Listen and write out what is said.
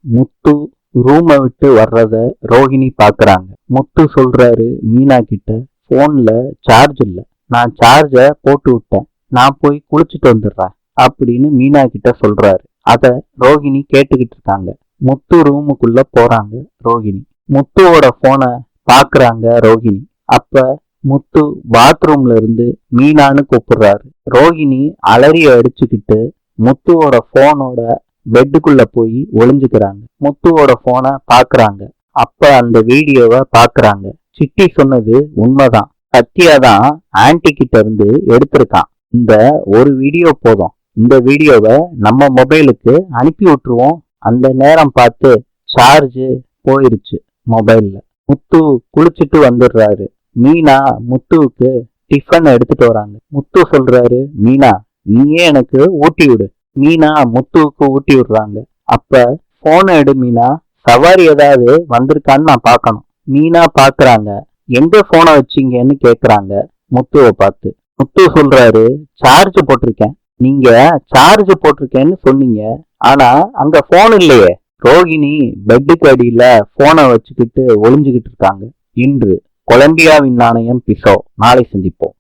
முத்து ரூமை விட்டு வர்றத ரோஹிணி பாக்குறாங்க. முத்து சொல்றாரு மீனா கிட்ட, போன்ல சார்ஜ் இல்ல, நான் சார்ஜ போட்டு விட்டேன், நான் போய் குளிச்சுட்டு வந்துடுறேன் அப்படின்னு மீனா கிட்ட சொல்றாரு. அத ரோஹிணி கேட்டுக்கிட்டு இருக்காங்க. முத்து ரூமுக்குள்ள போறாங்க ரோஹிணி. முத்துவோட போனை பாக்குறாங்க ரோஹிணி. அப்ப முத்து பாத்ரூம்ல இருந்து மீனான்னு கூப்பிடுறாரு. ரோஹிணி அலறிய அடிச்சுக்கிட்டு முத்துவோட போனோட பெட்டுக்குள்ள போய் ஒளிஞ்சுக்கிறாங்க. முத்துவோட போனை பாக்குறாங்க. அப்ப அந்த வீடியோவை பாக்குறாங்க. சிட்டி சொன்னது உண்மைதான். சத்யாதான் ஆன்டி கிட்ட இருந்து எடுத்திருக்கான். இந்த ஒரு வீடியோ போதும், இந்த வீடியோவை நம்ம மொபைலுக்கு அனுப்பி விட்டுருவோம். அந்த நேரம் பார்த்து சார்ஜ் போயிருச்சு மொபைல்ல. முத்து குளிச்சுட்டு வந்துடுறாரு. மீனா முத்துவுக்கு டிஃபன் எடுத்துட்டு வராங்க. முத்து சொல்றாரு, மீனா நீயே எனக்கு ஊட்டி விடு. மீனா முத்துவுக்கு ஊட்டி விடுறாங்க. அப்ப போனை எடு மீனா, சவாரி ஏதாவது வந்திருக்கான்னு நான் பார்க்கணும். மீனா பாக்குறாங்க. எங்க போனை வச்சீங்கன்னு கேக்குறாங்க முத்துவை பார்த்து. முத்து சொல்றாரு, சார்ஜ் போட்டிருக்கேன். நீங்க சார்ஜ் போட்டிருக்கேன்னு சொன்னீங்க, ஆனா அங்க போன் இல்லையே. ரோஹிணி பெட்டுக்கு அடியில போனை வச்சுக்கிட்டு ஒளிஞ்சுக்கிட்டு இருக்காங்க. இன்று கொலம்பியாவின் நாணயம் பிசோ. நாளை சந்திப்போம்.